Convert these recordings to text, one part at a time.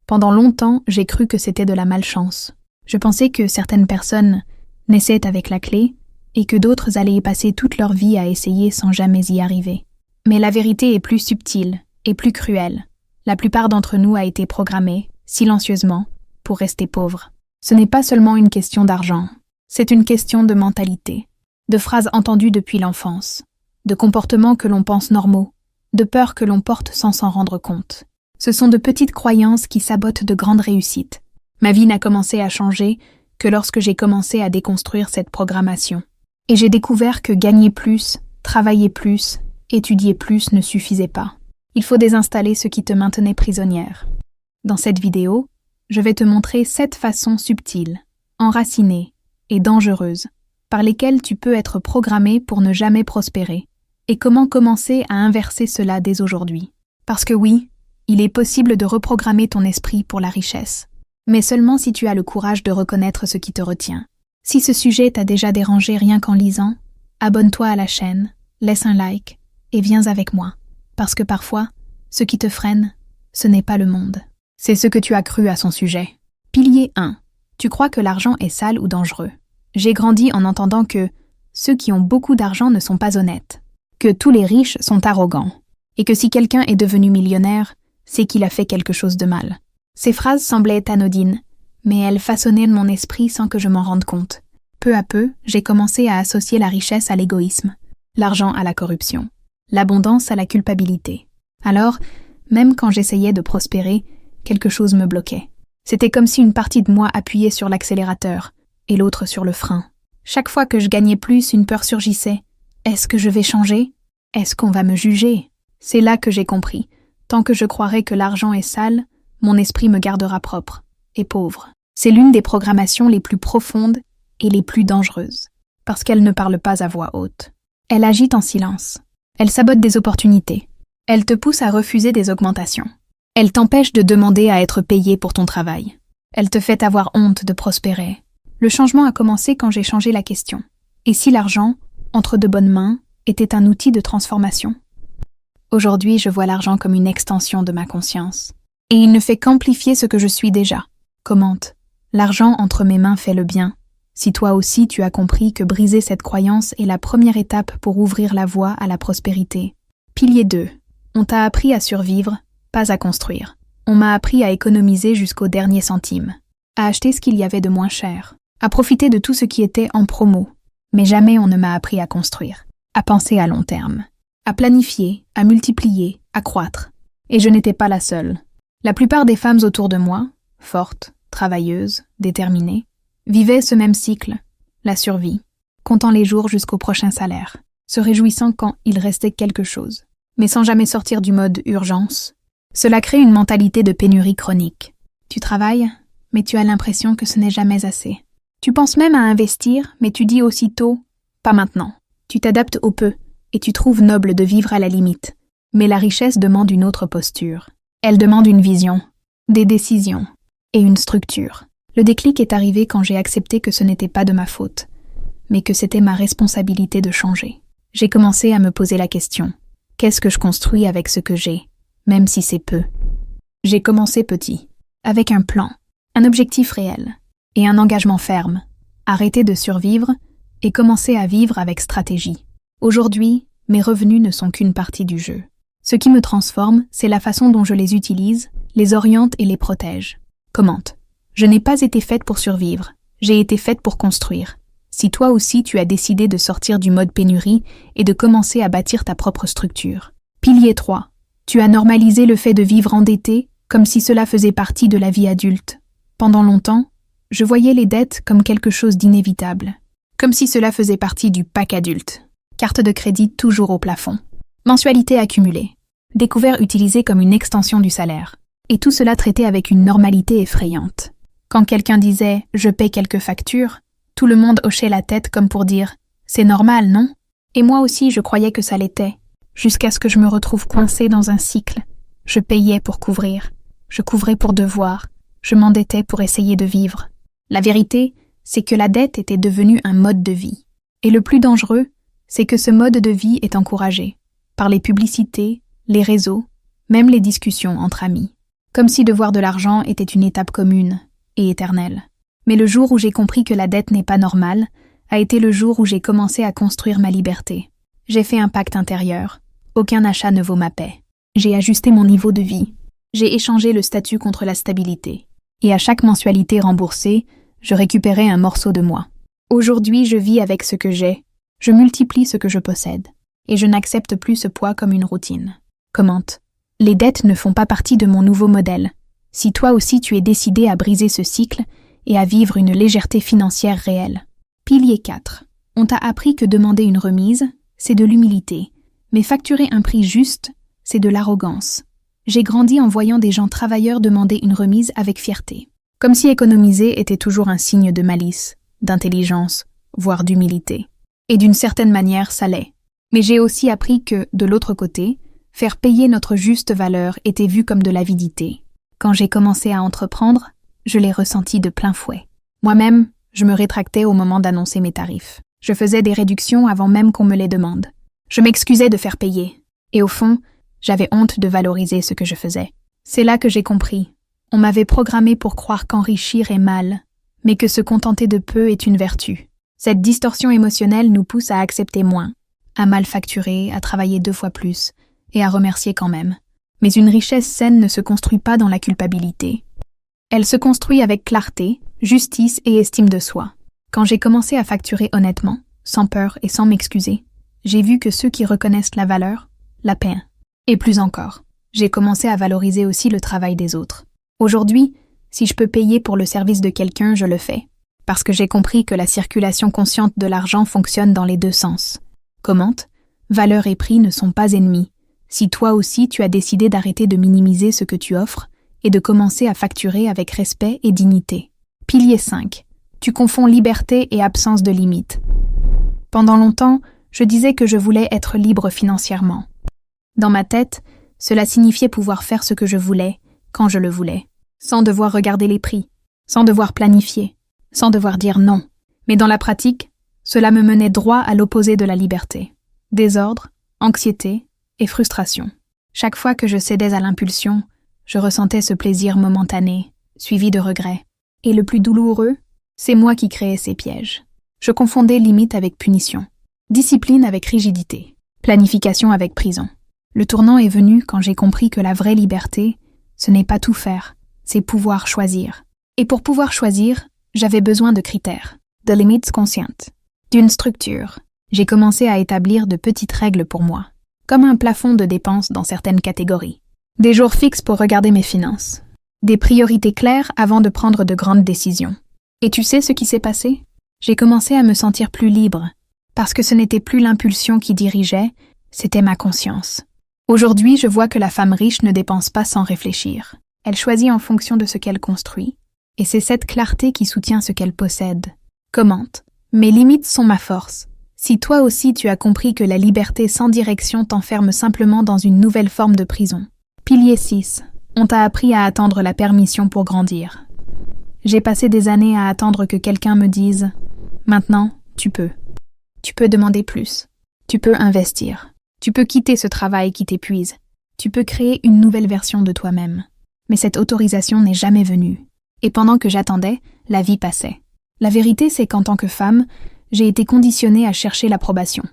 Pendant longtemps, j'ai cru que c'était de la malchance. Je pensais que certaines personnes naissaient avec la clé et que d'autres allaient y passer toute leur vie à essayer sans jamais y arriver. Mais la vérité est plus subtile et plus cruelle. La plupart d'entre nous a été programmés, silencieusement, pour rester pauvres. Ce n'est pas seulement une question d'argent, c'est une question de mentalité, de phrases entendues depuis l'enfance, de comportements que l'on pense normaux, de peurs que l'on porte sans s'en rendre compte. Ce sont de petites croyances qui sabotent de grandes réussites. Ma vie n'a commencé à changer que lorsque j'ai commencé à déconstruire cette programmation. Et j'ai découvert que gagner plus, travailler plus, étudier plus ne suffisait pas. Il faut désinstaller ce qui te maintenait prisonnière. Dans cette vidéo, je vais te montrer 7 façons subtiles, enracinées et dangereuses par lesquelles tu peux être programmé pour ne jamais prospérer et comment commencer à inverser cela dès aujourd'hui. Parce que oui, il est possible de reprogrammer ton esprit pour la richesse, mais seulement si tu as le courage de reconnaître ce qui te retient. Si ce sujet t'a déjà dérangé rien qu'en lisant, abonne-toi à la chaîne, laisse un like et viens avec moi. Parce que parfois, ce qui te freine, ce n'est pas le monde. C'est ce que tu as cru à son sujet. Pilier 1. Tu crois que l'argent est sale ou dangereux. J'ai grandi en entendant que ceux qui ont beaucoup d'argent ne sont pas honnêtes, que tous les riches sont arrogants, et que si quelqu'un est devenu millionnaire, c'est qu'il a fait quelque chose de mal. Ces phrases semblaient anodines, mais elles façonnaient mon esprit sans que je m'en rende compte. Peu à peu, j'ai commencé à associer la richesse à l'égoïsme, l'argent à la corruption, l'abondance à la culpabilité. Alors, même quand j'essayais de prospérer, quelque chose me bloquait. C'était comme si une partie de moi appuyait sur l'accélérateur et l'autre sur le frein. Chaque fois que je gagnais plus, une peur surgissait. Est-ce que je vais changer? Est-ce qu'on va me juger? C'est là que j'ai compris. Tant que je croirai que l'argent est sale, mon esprit me gardera propre et pauvre. C'est l'une des programmations les plus profondes et les plus dangereuses, parce qu'elle ne parle pas à voix haute. Elle agite en silence. Elle sabote des opportunités. Elle te pousse à refuser des augmentations. Elle t'empêche de demander à être payé pour ton travail. Elle te fait avoir honte de prospérer. Le changement a commencé quand j'ai changé la question. Et si l'argent, entre de bonnes mains, était un outil de transformation? Aujourd'hui, je vois l'argent comme une extension de ma conscience. Et il ne fait qu'amplifier ce que je suis déjà. Commente. L'argent entre mes mains fait le bien. Si toi aussi tu as compris que briser cette croyance est la première étape pour ouvrir la voie à la prospérité. Pilier 2. On t'a appris à survivre, pas à construire. On m'a appris à économiser jusqu'au dernier centime, à acheter ce qu'il y avait de moins cher, à profiter de tout ce qui était en promo. Mais jamais on ne m'a appris à construire, à penser à long terme, à planifier, à multiplier, à croître. Et je n'étais pas la seule. La plupart des femmes autour de moi, fortes, travailleuses, déterminées, vivaient ce même cycle, la survie, comptant les jours jusqu'au prochain salaire, se réjouissant quand il restait quelque chose, mais sans jamais sortir du mode urgence. Cela crée une mentalité de pénurie chronique. Tu travailles, mais tu as l'impression que ce n'est jamais assez. Tu penses même à investir, mais tu dis aussitôt « pas maintenant ». Tu t'adaptes au peu, et tu trouves noble de vivre à la limite. Mais la richesse demande une autre posture. Elle demande une vision, des décisions et une structure. Le déclic est arrivé quand j'ai accepté que ce n'était pas de ma faute, mais que c'était ma responsabilité de changer. J'ai commencé à me poser la question « qu'est-ce que je construis avec ce que j'ai, même si c'est peu ?» J'ai commencé petit, avec un plan, un objectif réel et un engagement ferme. Arrêter de survivre et commencer à vivre avec stratégie. Aujourd'hui, mes revenus ne sont qu'une partie du jeu. Ce qui me transforme, c'est la façon dont je les utilise, les oriente et les protège. Commente. Je n'ai pas été faite pour survivre, j'ai été faite pour construire. Si toi aussi tu as décidé de sortir du mode pénurie et de commencer à bâtir ta propre structure. Pilier 3. Tu as normalisé le fait de vivre endetté comme si cela faisait partie de la vie adulte. Pendant longtemps, je voyais les dettes comme quelque chose d'inévitable, comme si cela faisait partie du pack adulte. Carte de crédit toujours au plafond. Mensualité accumulée. Découvert utilisé comme une extension du salaire. Et tout cela traité avec une normalité effrayante. Quand quelqu'un disait « je paie quelques factures », tout le monde hochait la tête comme pour dire « c'est normal, non ?» Et moi aussi je croyais que ça l'était, jusqu'à ce que je me retrouve coincée dans un cycle. Je payais pour couvrir, je couvrais pour devoir, je m'endettais pour essayer de vivre. La vérité, c'est que la dette était devenue un mode de vie. Et le plus dangereux, c'est que ce mode de vie est encouragé par les publicités, les réseaux, même les discussions entre amis. comme si devoir de l'argent était une étape commune et éternelle. Mais le jour où j'ai compris que la dette n'est pas normale a été le jour où j'ai commencé à construire ma liberté. J'ai fait un pacte intérieur. Aucun achat ne vaut ma paix. J'ai ajusté mon niveau de vie. J'ai échangé le statut contre la stabilité. Et à chaque mensualité remboursée, je récupérais un morceau de moi. Aujourd'hui, je vis avec ce que j'ai. Je multiplie ce que je possède. Et je n'accepte plus ce poids comme une routine. Commente. Les dettes ne font pas partie de mon nouveau modèle. Si toi aussi tu es décidé à briser ce cycle et à vivre une légèreté financière réelle. Pilier 4. On t'a appris que demander une remise, c'est de l'humilité. Mais facturer un prix juste, c'est de l'arrogance. J'ai grandi en voyant des gens travailleurs demander une remise avec fierté. Comme si économiser était toujours un signe de malice, d'intelligence, voire d'humilité. Et d'une certaine manière, ça l'est. Mais j'ai aussi appris que, de l'autre côté, faire payer notre juste valeur était vu comme de l'avidité. Quand j'ai commencé à entreprendre, je l'ai ressenti de plein fouet. Moi-même, je me rétractais au moment d'annoncer mes tarifs. Je faisais des réductions avant même qu'on me les demande. Je m'excusais de faire payer. Et au fond, j'avais honte de valoriser ce que je faisais. C'est là que j'ai compris. On m'avait programmé pour croire qu'enrichir est mal, mais que se contenter de peu est une vertu. Cette distorsion émotionnelle nous pousse à accepter moins, à mal facturer, à travailler 2 fois plus, et à remercier quand même. Mais une richesse saine ne se construit pas dans la culpabilité. Elle se construit avec clarté, justice et estime de soi. Quand j'ai commencé à facturer honnêtement, sans peur et sans m'excuser, j'ai vu que ceux qui reconnaissent la valeur, la paient. Et plus encore, j'ai commencé à valoriser aussi le travail des autres. Aujourd'hui, si je peux payer pour le service de quelqu'un, je le fais. Parce que j'ai compris que la circulation consciente de l'argent fonctionne dans les 2 sens. Commente, valeur et prix ne sont pas ennemis. Si toi aussi tu as décidé d'arrêter de minimiser ce que tu offres et de commencer à facturer avec respect et dignité. Pilier 5. Tu confonds liberté et absence de limite. Pendant longtemps, je disais que je voulais être libre financièrement. Dans ma tête, cela signifiait pouvoir faire ce que je voulais, quand je le voulais, sans devoir regarder les prix, sans devoir planifier, sans devoir dire non. Mais dans la pratique, cela me menait droit à l'opposé de la liberté. Désordre, anxiété et frustration. Chaque fois que je cédais à l'impulsion, je ressentais ce plaisir momentané, suivi de regrets. Et le plus douloureux, c'est moi qui créais ces pièges. Je confondais limite avec punition, discipline avec rigidité, planification avec prison. Le tournant est venu quand j'ai compris que la vraie liberté, ce n'est pas tout faire, c'est pouvoir choisir. Et pour pouvoir choisir, j'avais besoin de critères, de limites conscientes, d'une structure. J'ai commencé à établir de petites règles pour moi, comme un plafond de dépenses dans certaines catégories. Des jours fixes pour regarder mes finances. Des priorités claires avant de prendre de grandes décisions. Et tu sais ce qui s'est passé? J'ai commencé à me sentir plus libre, parce que ce n'était plus l'impulsion qui dirigeait, c'était ma conscience. Aujourd'hui, je vois que la femme riche ne dépense pas sans réfléchir. Elle choisit en fonction de ce qu'elle construit. Et c'est cette clarté qui soutient ce qu'elle possède. Commente. Mes limites sont ma force. Si toi aussi tu as compris que la liberté sans direction t'enferme simplement dans une nouvelle forme de prison. Pilier 6. On t'a appris à attendre la permission pour grandir. J'ai passé des années à attendre que quelqu'un me dise « Maintenant, tu peux. Tu peux demander plus. Tu peux investir. Tu peux quitter ce travail qui t'épuise. Tu peux créer une nouvelle version de toi-même. » Mais cette autorisation n'est jamais venue. Et pendant que j'attendais, la vie passait. La vérité, c'est qu'en tant que femme, j'ai été conditionnée à chercher l'approbation.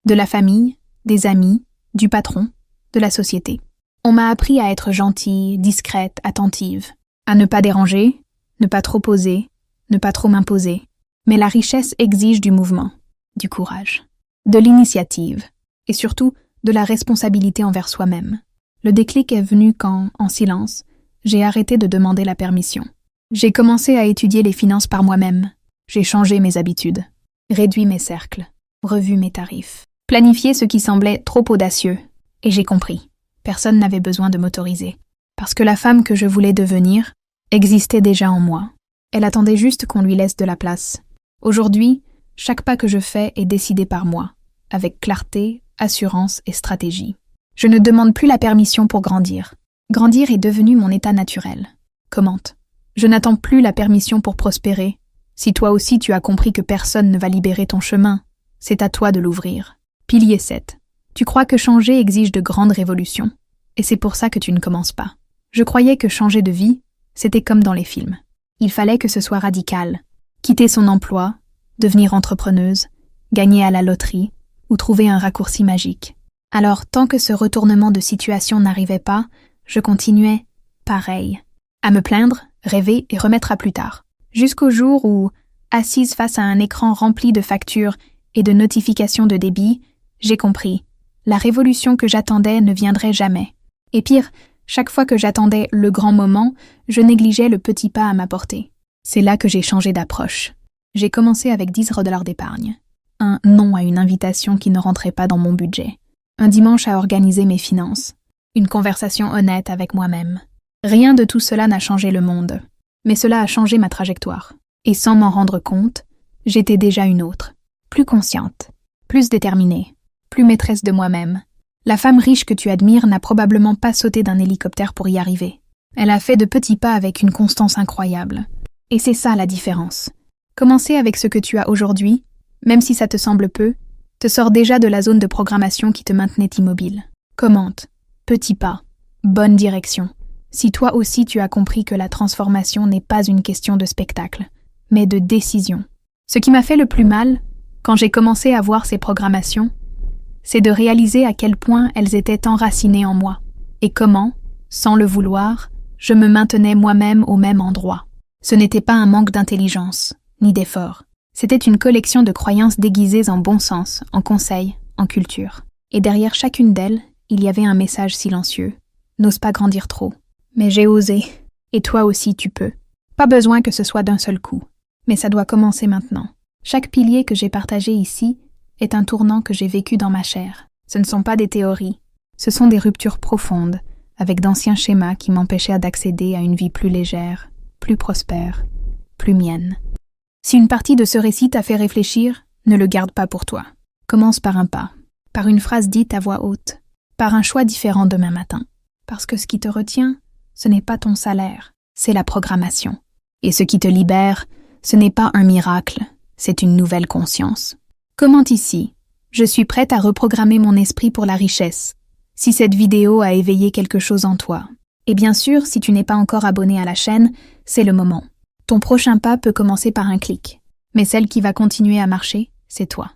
De la famille, des amis, du patron, de la société. On m'a appris à être gentille, discrète, attentive, à ne pas déranger, ne pas trop poser, ne pas trop m'imposer. Mais la richesse exige du mouvement, du courage, de l'initiative et surtout de la responsabilité envers soi-même. Le déclic est venu quand, en silence, j'ai arrêté de demander la permission. J'ai commencé à étudier les finances par moi-même. J'ai changé mes habitudes, réduit mes cercles, revu mes tarifs, planifié ce qui semblait trop audacieux. Et j'ai compris. Personne n'avait besoin de m'autoriser. Parce que la femme que je voulais devenir existait déjà en moi. Elle attendait juste qu'on lui laisse de la place. Aujourd'hui, chaque pas que je fais est décidé par moi, avec clarté, assurance et stratégie. Je ne demande plus la permission pour grandir. Grandir est devenu mon état naturel. Commente. Je n'attends plus la permission pour prospérer. Si toi aussi tu as compris que personne ne va libérer ton chemin, c'est à toi de l'ouvrir. Pilier 7. Tu crois que changer exige de grandes révolutions, et c'est pour ça que tu ne commences pas. Je croyais que changer de vie, c'était comme dans les films. Il fallait que ce soit radical. Quitter son emploi, devenir entrepreneuse, gagner à la loterie ou trouver un raccourci magique. Alors, tant que ce retournement de situation n'arrivait pas, je continuais, pareil, à me plaindre, rêver et remettre à plus tard. Jusqu'au jour où, assise face à un écran rempli de factures et de notifications de débit, j'ai compris. La révolution que j'attendais ne viendrait jamais. Et pire, chaque fois que j'attendais le grand moment, je négligeais le petit pas à ma portée. C'est là que j'ai changé d'approche. J'ai commencé avec 10 $ d'épargne. Un non à une invitation qui ne rentrait pas dans mon budget. Un dimanche à organiser mes finances. Une conversation honnête avec moi-même. Rien de tout cela n'a changé le monde. Mais cela a changé ma trajectoire. Et sans m'en rendre compte, j'étais déjà une autre. Plus consciente. Plus déterminée. Plus maîtresse de moi-même. La femme riche que tu admires n'a probablement pas sauté d'un hélicoptère pour y arriver. Elle a fait de petits pas avec une constance incroyable. Et c'est ça la différence. Commencer avec ce que tu as aujourd'hui, même si ça te semble peu, te sort déjà de la zone de programmation qui te maintenait immobile. Commente. Petit pas. Bonne direction. Si toi aussi tu as compris que la transformation n'est pas une question de spectacle, mais de décision. Ce qui m'a fait le plus mal, quand j'ai commencé à voir ces programmations, c'est de réaliser à quel point elles étaient enracinées en moi, et comment, sans le vouloir, je me maintenais moi-même au même endroit. Ce n'était pas un manque d'intelligence, ni d'effort. C'était une collection de croyances déguisées en bon sens, en conseils, en culture. Et derrière chacune d'elles, il y avait un message silencieux. N'ose pas grandir trop. Mais j'ai osé. Et toi aussi tu peux. Pas besoin que ce soit d'un seul coup. Mais ça doit commencer maintenant. Chaque pilier que j'ai partagé ici est un tournant que j'ai vécu dans ma chair. Ce ne sont pas des théories. Ce sont des ruptures profondes, avec d'anciens schémas qui m'empêchèrent d'accéder à une vie plus légère, plus prospère, plus mienne. Si une partie de ce récit t'a fait réfléchir, ne le garde pas pour toi. Commence par un pas, par une phrase dite à voix haute, par un choix différent demain matin. Parce que ce qui te retient, ce n'est pas ton salaire, c'est la programmation. Et ce qui te libère, ce n'est pas un miracle, c'est une nouvelle conscience. Commente ici. Je suis prête à reprogrammer mon esprit pour la richesse. Si cette vidéo a éveillé quelque chose en toi. Et bien sûr, si tu n'es pas encore abonné à la chaîne, c'est le moment. Ton prochain pas peut commencer par un clic. Mais celle qui va continuer à marcher, c'est toi.